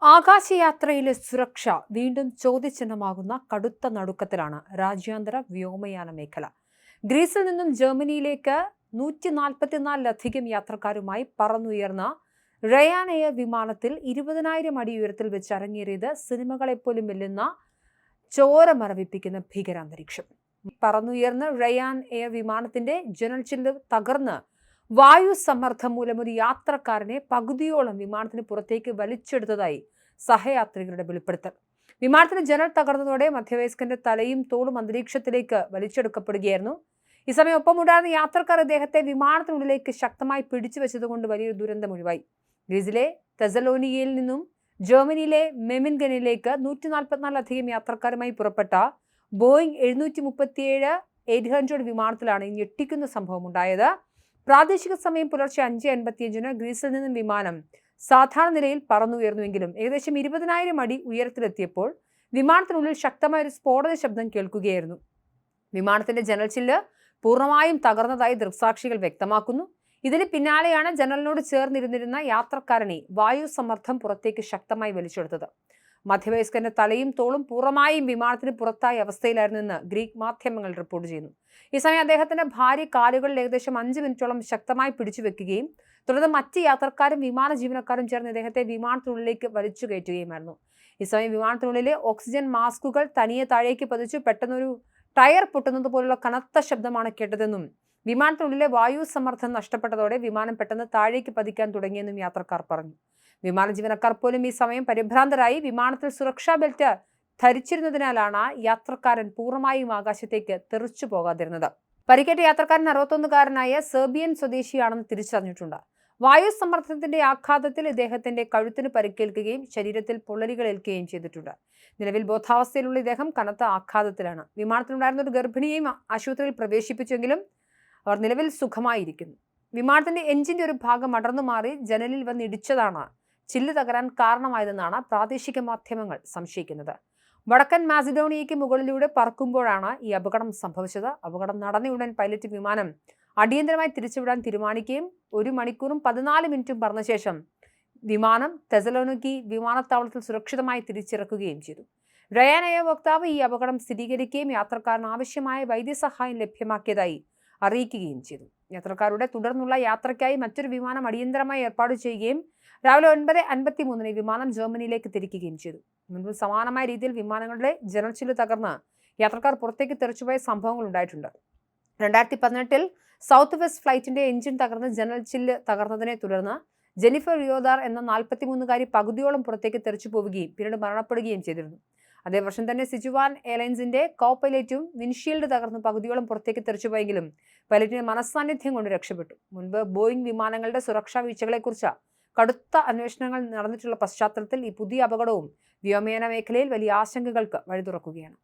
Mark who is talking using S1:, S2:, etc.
S1: ആകാശയാത്രയിലെ സുരക്ഷ വീണ്ടും ചോദ്യചിഹ്നമാകുന്ന കടുത്ത നടുക്കത്തിലാണ് രാജ്യാന്തര വ്യോമയാന മേഖല. ഗ്രീസിൽ നിന്നും ജർമ്മനിയിലേക്ക് 144-ലധികം യാത്രക്കാരുമായി പറന്നുയർന്ന റയാൻ എയർ വിമാനത്തിൽ 20,000 അടി ഉയരത്തിൽ വെച്ച് അരങ്ങേറിയത് സിനിമകളെപ്പോലും വെല്ലുന്ന ചോര മരവിപ്പിക്കുന്ന ഭീകരാന്തരീക്ഷം. പറന്നുയർന്ന റയാൻ എയർ വിമാനത്തിന്റെ ജനൽ ചില്ല് തകർന്ന് വായു സമ്മർദ്ദം മൂലം ഒരു യാത്രക്കാരനെ പകുതിയോളം വിമാനത്തിന് പുറത്തേക്ക് വലിച്ചെടുത്തതായി സഹയാത്രികരുടെ വെളിപ്പെടുത്തൽ. വിമാനത്തിന്റെ ജനൽ തകർന്നതോടെ മധ്യവയസ്കന്റെ തലയും തോളും അന്തരീക്ഷത്തിലേക്ക് വലിച്ചെടുക്കപ്പെടുകയായിരുന്നു. ഈ സമയം ഒപ്പമുണ്ടായിരുന്ന യാത്രക്കാർ ഇദ്ദേഹത്തെ വിമാനത്തിനുള്ളിലേക്ക് ശക്തമായി പിടിച്ചു വെച്ചതുകൊണ്ട് വലിയൊരു ദുരന്തം ഒഴിവായി. ഗ്രീസിലെ തെസലോനിക്കയിൽ നിന്നും ജർമ്മനിയിലെ മെമിൻഗനിലേക്ക് 144-ലധികം യാത്രക്കാരുമായി പുറപ്പെട്ട ബോയിങ് 737-800 വിമാനത്തിലാണ് ഈ ഞെട്ടിക്കുന്ന സംഭവം ഉണ്ടായത്. പ്രാദേശിക സമയം പുലർച്ചെ 5:55 ഗ്രീസിൽ നിന്നും വിമാനം സാധാരണ നിലയിൽ പറന്നുയർന്നുവെങ്കിലും ഏകദേശം 20,000 അടി ഉയരത്തിലെത്തിയപ്പോൾ വിമാനത്തിനുള്ളിൽ ശക്തമായ ഒരു സ്ഫോടന ശബ്ദം കേൾക്കുകയായിരുന്നു. വിമാനത്തിന്റെ ജനൽ ചില്ല് പൂർണ്ണമായും തകർന്നതായി ദൃക്സാക്ഷികൾ വ്യക്തമാക്കുന്നു. ഇതിന് പിന്നാലെയാണ് ജനലിനോട് ചേർന്നിരുന്നിരുന്ന യാത്രക്കാരനെ വായു സമ്മർദ്ദം പുറത്തേക്ക് ശക്തമായി വലിച്ചെടുത്തത്. മധ്യവയസ്കന്റെ തലയും തോളും പൂർണ്ണമായും വിമാനത്തിന് പുറത്തായ അവസ്ഥയിലായിരുന്നെന്ന് ഗ്രീക്ക് മാധ്യമങ്ങൾ റിപ്പോർട്ട് ചെയ്യുന്നു. ഈ സമയം അദ്ദേഹത്തിന്റെ ഭാര്യ കാലുകളിൽ ഏകദേശം 5 മിനിറ്റോളം ശക്തമായി പിടിച്ചു വെക്കുകയും തുടർന്ന് മറ്റ് യാത്രക്കാരും വിമാന ജീവനക്കാരും ചേർന്ന് ഇദ്ദേഹത്തെ വിമാനത്തിനുള്ളിലേക്ക് വലിച്ചു കയറ്റുകയുമായിരുന്നു. ഈ സമയം വിമാനത്തിനുള്ളിലെ ഓക്സിജൻ മാസ്കുകൾ തനിയെ താഴേക്ക് പതിച്ചു. പെട്ടെന്നൊരു ടയർ പൊട്ടുന്നത് പോലുള്ള കനത്ത ശബ്ദമാണ് കേട്ടതെന്നും വിമാനത്തിനുള്ളിലെ വായു സമ്മർദ്ദം നഷ്ടപ്പെട്ടതോടെ വിമാനം പെട്ടെന്ന് താഴേക്ക് പതിക്കാൻ തുടങ്ങിയെന്നും യാത്രക്കാർ പറഞ്ഞു. വിമാന ജീവനക്കാർ പോലും ഈ സമയം പരിഭ്രാന്തരായി. വിമാനത്തിൽ സുരക്ഷാ ബെൽറ്റ് ധരിച്ചിരുന്നതിനാലാണ് യാത്രക്കാരൻ പൂർണ്ണമായും ആകാശത്തേക്ക് തെറിച്ചു പോകാതിരുന്നത്. പരിക്കേറ്റ യാത്രക്കാരൻ 61-കാരനായ സെർബിയൻ സ്വദേശിയാണെന്ന് തിരിച്ചറിഞ്ഞിട്ടുണ്ട്. വായു സമ്മർദ്ദത്തിന്റെ ആഘാതത്തിൽ ഇദ്ദേഹത്തിന്റെ കഴുത്തിന് പരിക്കേൽക്കുകയും ശരീരത്തിൽ പൊള്ളലുകൾ ഏൽക്കുകയും ചെയ്തിട്ടുണ്ട്. നിലവിൽ ബോധാവസ്ഥയിലുള്ള ഇദ്ദേഹം കനത്ത ആഘാതത്തിലാണ്. വിമാനത്തിലുണ്ടായിരുന്ന ഒരു ഗർഭിണിയെയും ആശുപത്രിയിൽ പ്രവേശിപ്പിച്ചെങ്കിലും അവർ നിലവിൽ സുഖമായിരിക്കുന്നു. വിമാനത്തിന്റെ എഞ്ചിന്റെ ഒരു ഭാഗം അടർന്നു മാറി ജനലിൽ വന്നിടിച്ചതാണ് ചില്ല് തകരാൻ കാരണമായതെന്നാണ് പ്രാദേശിക മാധ്യമങ്ങൾ സംശയിക്കുന്നത്. വടക്കൻ മാസിഡോണിയയ്ക്ക് മുകളിലൂടെ പറക്കുമ്പോഴാണ് ഈ അപകടം സംഭവിച്ചത്. അപകടം നടന്നയുടൻ പൈലറ്റ് വിമാനം അടിയന്തരമായി തിരിച്ചുവിടാൻ തീരുമാനിക്കുകയും 1 മണിക്കൂറും 14 മിനിറ്റും പറന്ന ശേഷം വിമാനം തെസലോനിക്കി വിമാനത്താവളത്തിൽ സുരക്ഷിതമായി തിരിച്ചിറക്കുകയും ചെയ്തു. റയാൻ എയർ വക്താവ് ഈ അപകടം സ്ഥിരീകരിക്കുകയും യാത്രക്കാരന് ആവശ്യമായ വൈദ്യസഹായം ലഭ്യമാക്കിയതായി അറിയിക്കുകയും ചെയ്തു. യാത്രക്കാരുടെ തുടർന്നുള്ള യാത്രയ്ക്കായി മറ്റൊരു വിമാനം അടിയന്തരമായി ഏർപ്പാട് ചെയ്യുകയും രാവിലെ 9:53 വിമാനം ജർമ്മനിയിലേക്ക് തിരിക്കുകയും ചെയ്തു. മുൻപ് സമാനമായ രീതിയിൽ വിമാനങ്ങളുടെ ജനൽ ചില്ല് തകർന്ന് യാത്രക്കാർ പുറത്തേക്ക് തെറിച്ചുപോയ സംഭവങ്ങൾ ഉണ്ടായിട്ടുണ്ട്. 2018 സൗത്ത് വെസ്റ്റ് ഫ്ലൈറ്റിന്റെ എഞ്ചിൻ തകർന്ന് ജനൽ ചില്ല് തകർന്നതിനെ തുടർന്ന് ജെനിഫർ റിയോദാർ എന്ന 43-കാരി പകുതിയോളം പുറത്തേക്ക് തെറിച്ചു പോവുകയും പിന്നീട് മരണപ്പെടുകയും ചെയ്തിരുന്നു. അതേ വർഷം തന്നെ സിജുവാൻ എയർലൈൻസിന്റെ കോ പൈലറ്റും വിൻഷീൽഡ് തകർന്ന് പകുതിയോളം പുറത്തേക്ക് തെറിച്ചുപോയെങ്കിലും പൈലറ്റിന്റെ മനസ്സാന്നിധ്യം കൊണ്ട് രക്ഷപ്പെട്ടു. മുൻപ് ബോയിങ് വിമാനങ്ങളുടെ സുരക്ഷാ വീഴ്ചകളെക്കുറിച്ച് കടുത്ത അന്വേഷണങ്ങൾ നടന്നിട്ടുള്ള പശ്ചാത്തലത്തിൽ ഈ പുതിയ അപകടവും വ്യോമയാന മേഖലയിൽ വലിയ ആശങ്കകൾക്ക് വഴി തുറക്കുകയാണ്.